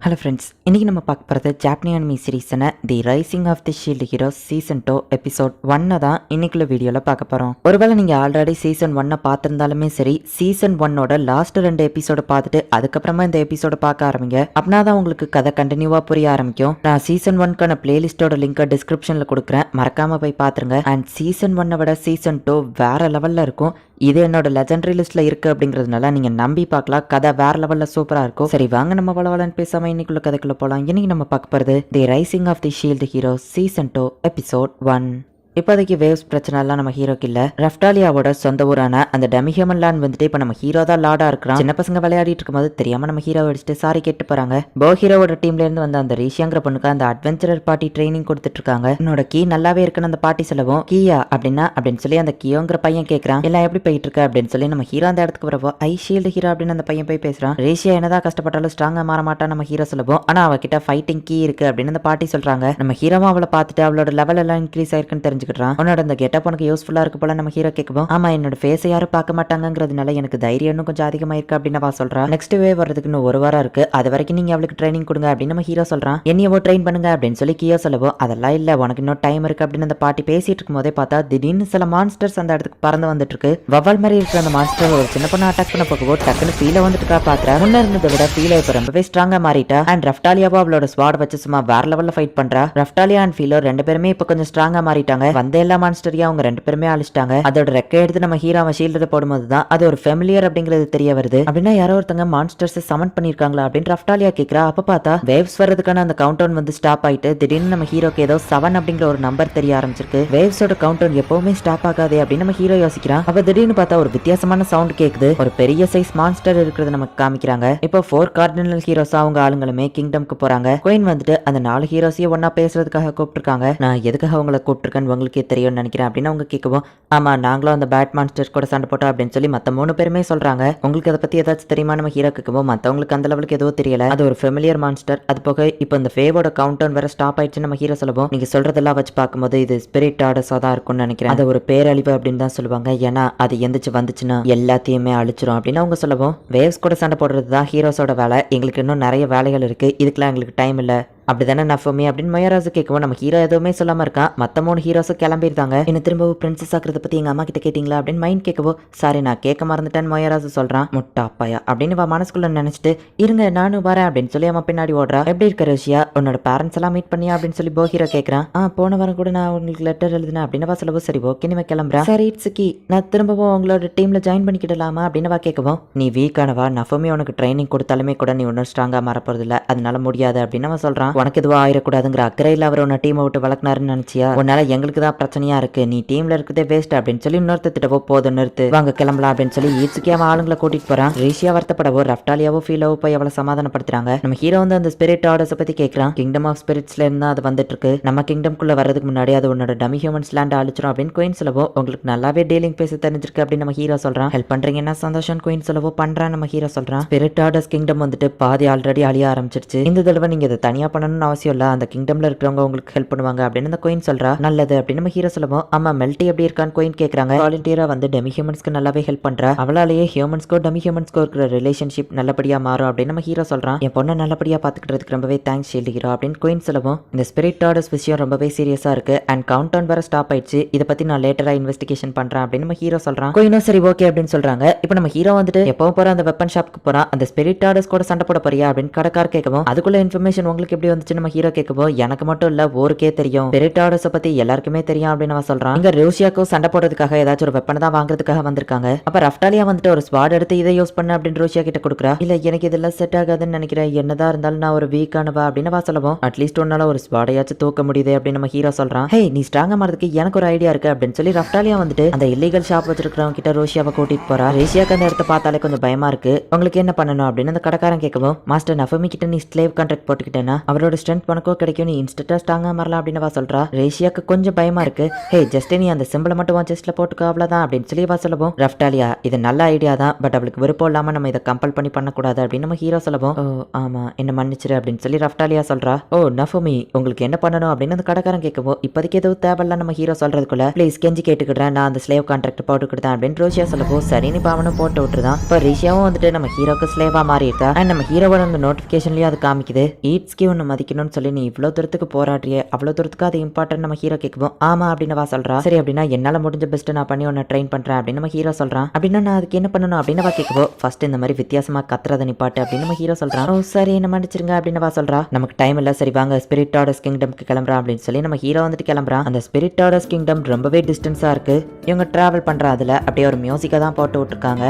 Hello friends, இன்றைக்கி நம்ம பார்க்க போகிறது ஜாப்பனி அனிமி சீரீஸான the rising of the shield hero season 2 episode 1 தான் இன்னைக்குள்ள வீடியோவில் பார்க்க போகிறோம். ஒருவேளை நீங்கள் ஆல்ரெடி சீசன் 1 பார்த்துருந்தாலுமே சரி, சீசன் 1ஓட லாஸ்ட் 2 எபிசோட பார்த்துட்டு அதுக்கப்புறமா இந்த எபிசோட பார்க்க ஆரம்பிங்க. அப்படின்னா தான் உங்களுக்கு கதை கண்டினியூவாக புரிய ஆரம்பிக்கும். நான் சீசன் 1க்கான பிளேலிஸ்டோட லிங்கை டிஸ்கிரிப்ஷனில் கொடுக்குறேன், மறக்காமல் போய் பார்த்துருங்க. அண்ட் சீசன் 1 விட சீசன் 2 வேற லெவலில் இருக்கும். இது என்னோட லெஜெண்டரி லிஸ்ட்ல இருக்கு அப்படிங்கிறதுனால நீங்க நம்பி பார்க்கலாம். கதை வேற லெவல்ல சூப்பரா இருக்கும். சரி வாங்க நம்ம வளவலன்னு பேசாம இன்னைக்குள்ள கதைக்குள்ள போலாம். இன்னைக்கு நம்ம பார்க்க போறது the rising of the shield hero season 2 episode 1. இப்போதைக்கு வேவ்ஸ் பிரச்சனை எல்லாம் நம்ம ஹீரோக்கு இல்ல. ரஃப்டாலியாவோட சொந்த ஊரான அந்த டெமிஹியூமன் லேண்ட் வந்துட்டு இப்ப நம்ம ஹீரோ தான் லார்டா இருக்கிறான். சின்ன பசங்க விளையாடிட்டு இருக்கும்போது தெரியாம நம்ம ஹீரோ அடிச்சுட்டு சாரி கேட்டு போறாங்க. போ ஹீரோவோட டீம்ல இருந்து வந்த அந்த ரீஷியாங்கிற பொண்ணுக்கு அந்த அட்வென்ச்சரர் பார்ட்டி ட்ரைனிங் கொடுத்துட்டு இருக்காங்க. என்னோட கீ நல்லாவே இருக்குன்னு அந்த பார்ட்டி சொல்லவும், கீயா அப்படின்னா அப்படின்னு சொல்லி அந்த கியோங்கிற பையன் கேட்கறான். எல்லாம் எப்படி போயிட்டு இருக்கு அப்படின்னு சொல்லி நம்ம ஹீரோ அந்த இடத்துக்கு வரவோ, ஐ ஷீல்டு ஹீரோ அப்படின்னு அந்த பையன் போய் பேசுறான். ரேஷியா என்னதான் கஷ்டப்பட்டாலும் ஸ்ட்ராங்கா மாற மாட்டா நம்ம ஹீரோ சொல்லவும், ஆனா அவகிட்ட ஃபைட்டிங் கீ இருக்கு அப்படின்னு அந்த பார்ட்டி சொல்றாங்க. நம்ம ஹீரோவும் அவளை பார்த்துட்டு அவளோட லெவல் எல்லாம் இன்க்ரீஸ் ஆயிருக்குன்னு தெரிஞ்சுக்கிறான். உன்னோட அந்த கெட்டப் உனக்கு யூஸ்ஃபுல்லா இருக்கு போல நம்ம ஹீரோ கேட்கவும், ஆமா என்னோட ஃபேஸை யாரும் பார்க்க மாட்டாங்கிறதுனால எனக்கு தைரியம் இன்னும் கொஞ்சம் அதிகமாயிருக்கு அப்படின்னு அவ சொல்றா. நெக்ஸ்ட் வேவ் வரதுக்கு இன்னும் ஒரு வாரம் இருக்கு, அது வரைக்கும் நீங்க அவளுக்கு ட்ரைனிங் கொடுங்க அப்படின்னு நம்ம ஹீரோ சொல்றான். என்னையவோ ட்ரெயின் பண்ணுங்க அப்படின்னு சொல்லி கியோ சொல்லவோ, அதெல்லாம் இல்ல உனக்கு இன்னும் டைம் இருக்கு அப்படின்னு அந்த பாட்டி பேசிட்டு இருக்கும் போதே பார்த்தா திடீர்னு சில மான்ஸ்டர்ஸ் அந்த இடத்துக்கு பறந்து வந்துட்டு இருக்கு. வவால் மாதிரி இருக்கிற அந்த மான்ஸ்டர் ஒரு சின்ன பொண்ணு அட்டாக் பண்ண போகவோ டக்குன்னு ஃபீல வந்துட்டு இருக்கா. பாத்திர முன்ன இருந்ததை விட ஃபீல இப்ப ரொம்பவே ஸ்ட்ராங்கா மாறிட்டா. அண்ட் ரஃப்டாலியாவோ அவளோட ஸ்வாட் வச்சு சும்மா வேற லெவல்ல ஃபைட் பண்றா. ரஃப்டாலியா அண்ட் ஃபீலோ ரெண்டு பேருமே இப்ப கொஞ்சம் ஸ்ட்ராங்கா மாறிட்டாங்க. வந்த எல்லா மான்ஸ்டரையும் அவங்க ரெண்டு பேருமே அழிச்சிட்டாங்க. அதோட ரெக்கை எடுத்து நம்ம ஹீரோவை ஷீல்டு போடும்போது தான் அது ஒரு ஃபெமிலியர் அப்படிங்கிறது தெரிய வருது. அப்படின்னா யாரோ ஒருத்தங்க மான்ஸ்டர்ஸ் சமன் பண்ணிருக்காங்களா அப்படின்னு ரஃப்டாலியா கேக்குறா. அப்ப பார்த்தா வேவ்ஸ் வர்றதுக்கான அந்த கவுண்ட் டவுன் வந்து ஸ்டாப் ஆயிட்டு திடீர்னு நம்ம ஹீரோக்கு ஏதோ 7 அப்படிங்கிற ஒரு நம்பர் தெரிய ஆரம்பிச்சிருக்கு. வேவ்ஸோட கவுண்ட் டவுன் எப்பவுமே ஸ்டாப் ஆகாதே அப்படின்னு நம்ம ஹீரோ யோசிக்கிறான். அப்ப திடீர்னு பார்த்தா ஒரு வித்தியாசமான சவுண்ட் கேக்குது. ஒரு பெரிய சைஸ் மான்ஸ்டர் இருக்கிறது நமக்கு காமிக்கிறாங்க. இப்போ 4 கார்டினல் ஹீரோஸ் அவங்க ஆளுங்களுமே கிங்டம்க்கு போறாங்க. குயின் வந்துட்டு அந்த 4 ஹீரோஸையும் ஒன்னா பேசுறதுக்காக கூப்பிட்டுருக்காங்க. நான் எதுக்காக அவங்களை கூப்பிட்டுருக்கேன்னு உங்களுக்கே தெரியும்னு நினைக்கிறேன் அப்படின்னு அவங்க கேட்கவும், ஆமா நாங்களும் அந்த பேட் மான்ஸ்டர்ஸ் கூட சண்டை போட்டோம் அப்படின்னு சொல்லி மத்த 3 பேருமே சொல்றாங்க. உங்களுக்கு அதை பத்தி ஏதாச்சும் தெரியுமா நம்ம ஹீரோ கேட்கவும், மத்தவங்களுக்கு அந்த லெவலுக்கு எதுவும் தெரியல, அது ஒரு ஃபெமிலியர் மான்ஸ்டர். அது போக இப்போ இந்த ஃபேவோட கவுண்ட் டவுன் வேற ஸ்டாப் ஆயிடுச்சு நம்ம ஹீரோ சொல்லவும், நீங்க சொல்றதெல்லாம் வச்சு பார்க்கும்போது இது ஸ்பிரிட் ஆர்டர்ஸா தான் இருக்கும்னு நினைக்கிறேன். அது ஒரு பேரழிவு அப்படின்னு தான் சொல்லுவாங்க. ஏன்னா அது எந்திரிச்சு வந்துச்சுன்னா எல்லாத்தையுமே அழிச்சிரும் அப்படின்னு அவங்க சொல்லவும், வேவ்ஸ் கூட சண்டை போடுறது தான் ஹீரோஸோட வேலை, எங்களுக்கு இன்னும் நிறைய வேலைகள் இருக்கு, இதுக்கெல்லாம் எங்களுக்கு டைம் இல்ல அப்படிதானே நஃபமி அப்படின்னு மயராசு கேட்கவும், நம்ம ஹீரோ எதுவுமே சொல்லாம இருக்கான். மத்த 3 ஹீரோஸும் கிளம்பிருந்தாங்க. என்ன திரும்பவும் பிரின்சஸ் ஆக்குறத பத்தி எங்க அம்மா கிட்ட கேட்டீங்களா அப்படின்னு மைண்ட் கேட்கவோ, சாரி நான் கேட்க மறந்துட்டேன்னு மயராசு சொல்றான். முட்டா அப்பாயா அப்படின்னு மனசுக்குள்ள நினைச்சிட்டு, இருங்க நானும் வரேன் அப்படின்னு சொல்லி அவன் பின்னாடி ஓடுறா. எப்படி இருக்க ரஷ்யா, உன்னோட பேரண்ட்ஸ் எல்லாம் மீட் பண்ணியா அப்படின்னு சொல்லி போ ஹீரோ கேட்கறான். போன வாரம் கூட நான் உங்களுக்கு லெட்டர் எழுதுனேன் அப்படின்னு சொல்லவும், சரி ஓகே நீ கிளம்புறா. சரி இட்ஸுக்கி நான் திரும்பவும் உங்களோட டீம்ல ஜாயின் பண்ணிக்கிடலாமா அப்படின்னு கேட்கவும், நீ வீக்கானவா, நஃபமி உனக்கு ட்ரைனிங் கொடுத்தாலுமே கூட நீ ஒன்னும் ஸ்ட்ராங்கா மாறப்போறது இல்ல, அதனால முடியாது அப்படின்னு அவன் சொல்றான். உனக்கு எதுவும் ஆயிடக்கூடாதுங்கிற அக்கறையில் அவர் உன்னை டீமை விட்டு வளர்க்கினாருன்னு நினைச்சியா, உன்னால எங்களுக்கு தான் பிரச்சனையா இருக்கு, நீ டீம்ல இருக்கிறதே வேஸ்ட் அப்படின்னு சொல்லி இன்னொருத்த திட்டவோ, போதும் நிறுத்து வாங்க கிளம்பலாம் அப்படின்னு சொல்லி ஈட்ஸுக்கே அவன் ஆளுங்களை கூட்டிட்டு போறான். ரீஷியா வருத்தப்படவோ ரஃப்டாலியாவோ ஃபீலவோ போய் அவளை சமாதானப்படுத்துறாங்க. நம்ம ஹீரோ வந்து அந்த ஸ்பிரிட் ஆர்டர்ஸ் பத்தி கேட்கறான். கிங்டம் ஆஃப் ஸ்பிரிட்ஸ்ல இருந்து அது வந்துட்டு இருக்கு, நம்ம கிங்டம்குள்ள வர்றதுக்கு முன்னாடி அது உன்னோட டமி ஹியூமன்ஸ் லேண்ட் அழிச்சிரும் அப்படின்னு குயின் சொல்லவோ, உங்களுக்கு நல்லாவே டீலிங் பேச தெரிஞ்சிருக்கு அப்படின்னு நம்ம ஹீரோ சொல்றான். ஹெல்ப் பண்றீங்கன்னா சந்தோஷம் குயின் சொல்லவோ, பண்றான் நம்ம ஹீரோ சொல்றான். ஸ்பிரிட் ஆர்டர்ஸ் கிங்டம் வந்துட்டு பாதி ஆல்ரெடி அழிய ஆரம்பிச்சிருச்சு, இந்த தடவை நீங்க இதை தனியா பண்ணணும்னு அவசியம் இல்ல, அந்த கிங்டம்ல இருக்கிறவங்க உங்களுக்கு ஹெல்ப் பண்ணுவாங்க அப்படின்னு அந்த குயின் சொல்றா. நல்லது அப்படின்னு நம்ம ஹீரோ சொல்லவும், ஆமா மெல்டி எப்படி இருக்கான்னு குயின் கேக்குறாங்க. வாலண்டியரா வந்து டெமி ஹியூமன்ஸ்க்கு நல்லாவே ஹெல்ப் பண்றா, அவளாலேயே ஹியூமன்ஸ்க்கோ டெமி ஹியூமன்ஸ்க்கோ இருக்கிற ரிலேஷன்ஷிப் நல்லபடியா மாறும் அப்படின்னு நம்ம ஹீரோ சொல்றான். என் பொண்ணை நல்லபடியா பாத்துக்கிறதுக்கு ரொம்பவே தேங்க்ஸ் ஷீல்டு ஹீரோ அப்படின்னு குயின் சொல்லவும், இந்த ஸ்பிரிட் ஆர்டர்ஸ் விஷயம் ரொம்பவே சீரியஸா இருக்கு அண்ட் கவுண்ட் டவுன் வேற ஸ்டாப் ஆயிடுச்சு, இதை பத்தி நான் லேட்டரா இன்வெஸ்டிகேஷன் பண்றேன் அப்படின்னு நம்ம ஹீரோ சொல்றான். குயினும் சரி ஓகே அப்படின்னு சொல்றாங்க. இப்போ நம்ம ஹீரோ வந்துட்டு எப்பவும் போற அந்த வெப்பன் ஷாப்க்கு போறான். அந்த ஸ்பிரிட் ஆர்டர்ஸ் கூட சண்டை போட போறியா அப்படின்னு கடைக்கார் கேட்கவும், அதுக்குள்ள இன்ஃபர்மேஷன் உங்களுக்கு எப்படி வந்துச்சு நம்ம ஹீரோ கேட்கவும், எனக்கு மட்டும் இல்ல ஊருக்கே தெரியும், ஸ்பிரிட் ஆர்டர்ஸ் பத்தி எல்லாருக்குமே தெரியும் அப்படின்னு அவன் சொல்றான். இங்க ரூசியாக்கும் சண்டை போடுறதுக்காக ஏதாச்சும் ஒரு வெப்பனை தான் வாங்குறதுக்காக வந்திருக்காங்க. அப்ப ரஃப்டாலியா வந்துட்டு ஒரு ஸ்வாட் எடுத்து இதை யூஸ் பண்ண அப்படின்னு ரூசியா கிட்ட கொடுக்குறா. இல்ல எனக்கு இதெல்லாம் செட் ஆகாதுன்னு நினைக்கிறேன், என்னதான் இருந்தாலும் நான் ஒரு வீக்கானவா அப்படின்னு சொல்லவும், அட்லீஸ்ட் உன்னால ஒரு ஸ்வாடையாச்சும் தூக்க முடியுது அப்படின்னு நம்ம ஹீரோ சொல்றான். ஹே நீ ஸ்ட்ராங்கா மாறதுக்கு எனக்கு ஒரு ஐடியா இருக்கு அப்படின்னு சொல்லி ரஃப்டாலியா வந்துட்டு அந்த இல்லீகல் ஷாப் வச்சிருக்கிறவங்க கிட்ட ரூசியாவை கூட்டிட்டு போறா. ரஷ்யாக்கு அந்த இடத்த பார்த்தாலே கொஞ்சம் பயமா இருக்கு, உங்களுக்கு என்ன பண்ணணும் அப்படின்னு அந்த கடைக்காரன் கேட்கவும், மாஸ்டர் நஃபமி கிட்ட நீ ஸ்லேவ் கான்ட்ராக்ட் போட்டுக்கிட்டேன்னா அவர் அவளோட ஸ்ட்ரென்த் உனக்கும் கிடைக்கும், நீ இன்ஸ்டன்டா ஸ்ட்ராங்கா மாறலாம் அப்படின்னு சொல்றா. ரேஷியாக்கு கொஞ்சம் பயமா இருக்கு. ஹே ஜஸ்ட் நீ அந்த சிம்பிளை மட்டும் உன் செஸ்ட்ல போட்டுக்கோ அவ்வளவுதான் அப்படின்னு சொல்லி சொல்லவும், ரஃப்டாலியா இது நல்ல ஐடியா தான், பட் அவளுக்கு விருப்பம் இல்லாம நம்ம இதை கம்பல் பண்ணி பண்ணக்கூடாது அப்படின்னு நம்ம ஹீரோ சொல்லவும், ஓ ஆமா என்ன மன்னிச்சிரு அப்படின்னு சொல்லி ரஃப்டாலியா சொல்றா. ஓ நஃபுமி உங்களுக்கு என்ன பண்ணணும் அப்படின்னு அந்த கடைக்காரன் கேட்கவும், இப்போதைக்கு எதுவும் தேவையில்ல நம்ம ஹீரோ சொல்றதுக்குள்ள ப்ளீஸ் கெஞ்சி கேட்டுக்கிடுறேன், நான் அந்த ஸ்லேவ் கான்ட்ராக்ட் போட்டுக்கிட்டேன் அப்படின்னு ரோஷியா சொல்லவும், சரின்னு பாவனும் போட்டு விட்டுருதான். இப்போ ரிஷியாவும் வந்துட்டு நம்ம ஹீரோக்கு ஸ்லேவா மாறிட்டா. அண்ட் நம்ம ஹீரோவோட அந்த நோட்டிபிகேஷன்லயும் அது காமிக்குது, ஈட்ஸ்கி ஒன்று மதிக்கணும்னு சொல்லி நீ இவ்வளவு தூரத்துக்கு போராடுறிய, அவ்வளவு தூரத்துக்கு அது இம்பார்ட்டன் நம்ம ஹீரோ கேட்கவும், ஆமா அப்படின்னு சொல்றா. சரி அப்படின்னா என்னால முடிஞ்ச பெஸ்ட் நான் பண்ணி உன்னை ட்ரெயின் பண்றேன் அப்படின்னு நம்ம ஹீரோ சொல்றான். அப்படின்னா நான் அதுக்கு என்ன பண்ணணும் அப்படின்னு கேட்கவும், ஃபர்ஸ்ட் இந்த மாதிரி வித்தியாசமா கத்துறத நிப்பாட்டு அப்படின்னு நம்ம ஹீரோ சொல்றான். ஓ சரி என்ன மன்னிச்சிருங்க அப்படின்னு சொல்றா. நமக்கு டைம் இல்ல, சரி வாங்க ஸ்பிரிட் ஆர்டர்ஸ் கிங்டம்க்கு கிளம்புறான் அப்படின்னு சொல்லி நம்ம ஹீரோ வந்துட்டு கிளம்புறான். அந்த ஸ்பிரிட் ஆர்டர்ஸ் கிங்டம் ரொம்பவே டிஸ்டன்ஸா இருக்கு. இவங்க டிராவல் பண்ற அதுல அப்படியே ஒரு மியூசிக்கை தான் போட்டு விட்டுருக்காங்க.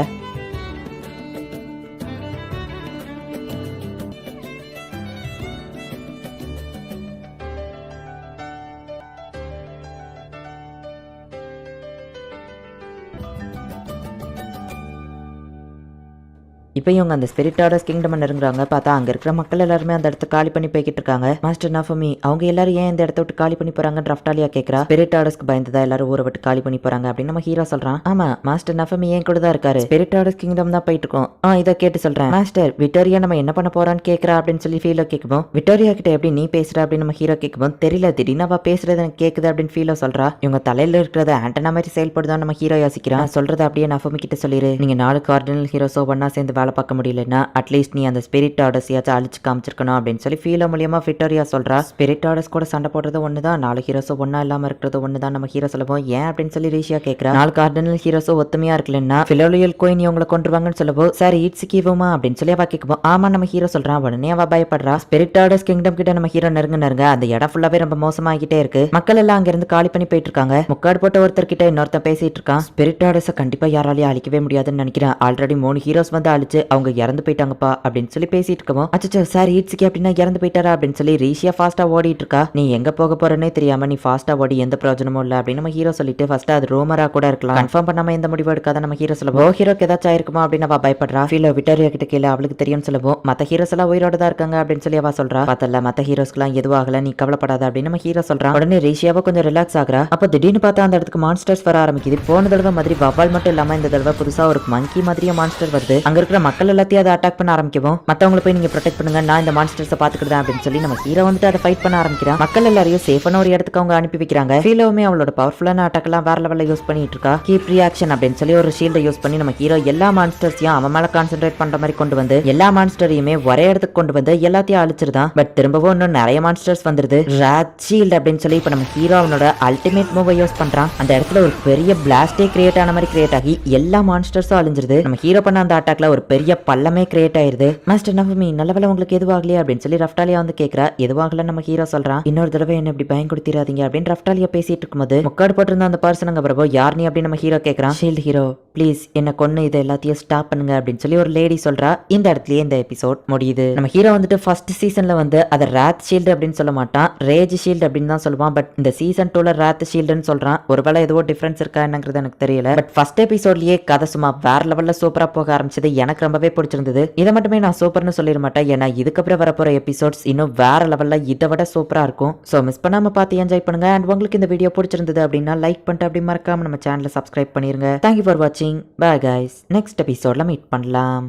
இப்போ இவங்க அந்த ஸ்பிரிட் ஆர்டர்ஸ் கிங்டம் நெருங்குறாங்க. பார்த்தா அங்க இருக்கிற மக்கள் எல்லாருமே அந்த இடத்த காலி பண்ணி போய்கிட்டு இருக்காங்க. மாஸ்டர் நஃபமி அவங்க எல்லாரும் ஏன் இந்த இடத்த விட்டு காலி பண்ணி போறாங்கன்னு ரஃப்டாலியா கேட்கறா. ஸ்பிரிட் ஆர்டர்ஸ்க்கு பயந்துதான் எல்லாரும் ஊரை விட்டு காலி பண்ணி போறாங்க அப்படின்னு நம்ம ஹீரோ சொல்றான். ஆமா மாஸ்டர் நஃபமி ஏன் கூட தான் இருக்காரு, ஸ்பிரிட் ஆர்டர்ஸ் கிங்டம் தான் போயிட்டு இருக்கோம். இதை கேட்டு சொல்றேன். மாஸ்டர் விக்டோரியா நம்ம என்ன பண்ண போறான்னு கேட்கறா அப்படின்னு சொல்லி ஃபீலோ கேட்கும். விக்டோரியா கிட்ட எப்படி நீ பேசுற அப்படின்னு நம்ம ஹீரோ கேட்கும். தெரியல திடீர்னு அவ பேசுறது எனக்கு கேக்குது அப்படின்னு ஃபீலோ சொல்றா. இவங்க தலையில இருக்கிறத ஆண்டனா மாதிரி செயல்படுதான் நம்ம ஹீரோ யோசிக்கிறான். சொல்றத அப்படியே நஃபமி கிட்ட சொல்லிரு, நீங்க 4 கார்டினல் ஹீரோஸோ ஒன்னா சேர்ந்து வேலை பார்க்க முடியலன்னா அட்லீஸ்ட் நீ அந்த ஸ்பிரிட் ஆர்டர்ஸையாச்சும் அழிச்சு காமிச்சிருக்கணும் அப்படின்னு சொல்லி ஃபீலோ மூலியமா விக்டோரியா சொல்றா. ஸ்பிரிட் ஆர்டர்ஸ் கூட சண்டை போடுறது ஒண்ணுதான், 4 ஹீரோஸோ ஒன்னா இல்லாம இருக்கிறது ஒண்ணுதான் நம்ம ஹீரோ சொல்லவும், ஏன் அப்படின்னு சொல்லி ரீஷியா கேட்கறா. 4 கார்டினல் ஹீரோஸோ ஒத்துமையா இருக்கலன்னா பிலோலியல் கோயின் இவங்களை கொண்டுருவாங்கன்னு சொல்லவும், சார் இட்ஸுக்கிவுமா அப்படின்னு சொல்லி அவ கேட்கும். ஆமா நம்ம ஹீரோ சொல்றான். உடனே அவ பயப்படுறா. ஸ்பிரிட் ஆர்டர்ஸ் கிங்டம் கிட்ட நம்ம ஹீரோ நெருங்க அந்த இடம் ஃபுல்லாவே ரொம்ப மோசமாகிட்டே இருக்கு. மக்கள் எல்லாம் அங்க இருந்து காலி பண்ணி போயிட்டு இருக்காங்க. முக்காடு போட்ட ஒருத்தர் கிட்ட இன்னொருத்தன் பேசிட்டு இருக்கான். ஸ்பிரிட் ஆர்டர்ஸை கண்டிப்பா யாராலையும் அழிக்கவே முடியாதுன்னு நினைக்கிறேன், ஆல்ரெடி 3 ஹீரோஸ் வந்து அழிச்சு அவங்க இறந்து போயிட்டாங்கப்பா அப்படின்னு சொல்லி பேசிட்டு இருக்கோம். அச்சோ சார் ஈட்ஸ்கி அப்படின்னா இறந்து போயிட்டாரா அப்படின்னு சொல்லி ரீஷியா ஃபாஸ்டா ஓடிட்டு இருக்கா. நீ எங்க போக போறேன்னே தெரியாம நீ ஃபாஸ்டா ஓடி எந்த பிரயோஜனமும் இல்ல அப்படின்னு நம்ம ஹீரோ சொல்லிட்டு ஃபர்ஸ்ட் அது ரூமரா கூட இருக்கலாம், கன்ஃபார்ம் பண்ணாம எந்த முடிவு எடுக்காத நம்ம ஹீரோ சொல்லுவோம். ஹீரோக்கு ஏதாச்சும் ஆயிருக்குமா அப்படின்னு அவ பயப்படுறா. ஃபீலோ விக்டோரியா கிட்ட கேளு அவளுக்கு தெரியும் சொல்லுவோம். மத்த ஹீரோஸ் எல்லாம் உயிரோட தான் இருக்காங்க அப்படின்னு சொல்லி அவ சொல்றா. பார்த்தல மத்த ஹீரோஸ்க்குலாம் எதுவாகல நீ கவலைப்படாத அப்படின்னு நம்ம ஹீரோ சொல்றான். உடனே ரீஷியாவை கொஞ்சம் ரிலாக்ஸ் ஆகுறா. அப்ப திடீர்னு பார்த்தா அந்த இடத்துக்கு மான்ஸ்டர்ஸ் வர ஆரம்பிக்குது. போன தடவை மாதிரி வவால் மட்டும் இல்லாம இந்த தடவை புதுசா ஒரு மங்கி மாதிரியே மான்ஸ்டர் வருது. அங்க இருக்கிற மக்கள் எல்லாத்தையும் அதை அட்டாக் பண்ண ஆரம்பிக்கவும், மத்தவங்களை போய் நீங்க ப்ரொடெக்ட் பண்ணுங்க, நான் இந்த மான்ஸ்டர்ஸை பாத்துக்கிட்டேன் அப்படின்னு சொல்லி நம்ம ஹீரோ வந்துட்டு அதை ஃபைட் பண்ண ஆரம்பிக்கிறான். மக்கள் எல்லாரையும் சேஃபான ஒரு இடத்துக்கு அவங்க அனுப்பி வைக்கிறாங்க. ஃபீலோவுமே அவளோட பவர்ஃபுல்லான அட்டாக் எல்லாம் வேற லெவல்ல யூஸ் பண்ணிட்டு இருக்கா. கீப் ரியாக்ஷன் அப்படின்னு சொல்லி ஒரு ஷீல்டை யூஸ் பண்ணி நம்ம ஹீரோ எல்லா மான்ஸ்டர்ஸையும் அவன் மேல கான்சென்ட்ரேட் பண்ற மாதிரி கொண்டு வந்து எல்லா மான்ஸ்டரையுமே ஒரே இடத்துக்கு கொண்டு வந்து எல்லாத்தையும் அழிச்சிருதான். பட் திரும்பவும் இன்னும் நிறைய மான்ஸ்டர்ஸ் வந்துருது. ராத் ஷீல்ட் அப்படின்னு சொல்லி இப்ப நம்ம ஹீரோ அவனோட அல்டிமேட் மூவை யூஸ் பண்றான். அந்த இடத்துல ஒரு பெரிய பிளாஸ்டே கிரியேட் ஆன மாதிரி கிரியேட் ஆகி எல்லா மான்ஸ்டர்ஸும் அழிஞ்சிருது. நம்ம ஹீரோ பண்ண அந்த அட்டாக்ல ஒரு பெரிய பள்ளமே கிரியேட் ஆயிருது. மாஸ்டர் நஃபமி நல்ல வேளை உங்களுக்கு எதுவாகலையே அப்படின்னு சொல்லி ரஃப்டாலியா வந்து கேட்கறா. எதுவாகல நம்ம ஹீரோ சொல்றான். இன்னொரு தடவை என்ன இப்படி பயம் கொடுத்திராதீங்க அப்படின்னு ரஃப்டாலியா பேசிட்டு இருக்கும்போது முக்காடு போட்டிருந்த அந்த பர்சன் அங்க பிரபோ யார் நீ அப்படின்னு நம்ம ஹீரோ கேட்கறான். ஷீல்ட் ஹீரோ ப்ளீஸ் என்ன கொன்னு இதை எல்லாத்தையும் ஸ்டாப் பண்ணுங்க அப்படின்னு சொல்லி ஒரு லேடி சொல்றா. இந்த இடத்துலயே இந்த எபிசோட் முடியுது. நம்ம ஹீரோ வந்துட்டு ஃபர்ஸ்ட் சீசன்ல வந்து அதை ராத் ஷீல்டு அப்படின்னு சொல்ல மாட்டான், ரேஜ் ஷீல்டு அப்படின்னு தான் சொல்லுவான். பட் இந்த சீசன் 2ல ராத் ஷீல்டுன்னு சொல்றான். ஒருவேளை ஏதோ டிஃபரன்ஸ் இருக்கா என்னங்கிறது எனக்கு தெரியல. பட் ஃபர்ஸ்ட் எபிசோட்லயே கதை சும்மா வேற லெவல்ல சூப்பரா போக ஆரம்பிச்சது. எனக்கு ரொம்பவே பிடிச்சிருந்தது. இதை மட்டுமே நான் சூப்பர்னு சொல்லிட மாட்டேன், ஏன்னா இதுக்கப்புறம் வரப்போற எபிசோட்ஸ் இன்னும் வேற லெவல்ல இதை விட சூப்பரா இருக்கும். சோ மிஸ் பண்ணாம பார்த்து என்ஜாய் பண்ணுங்க. அண்ட் உங்களுக்கு இந்த வீடியோ பிடிச்சிருந்தது அப்படின்னா லைக் பண்ணிட்டு அப்படி மறக்காம நம்ம சேனலை சப்ஸ்கிரைப் பண்ணிருங்க. தேங்க்யூ ஃபார் வாட்சிங். Bye guys. நெக்ஸ்ட் எபிசோட்ல மீட் பண்ணலாம்.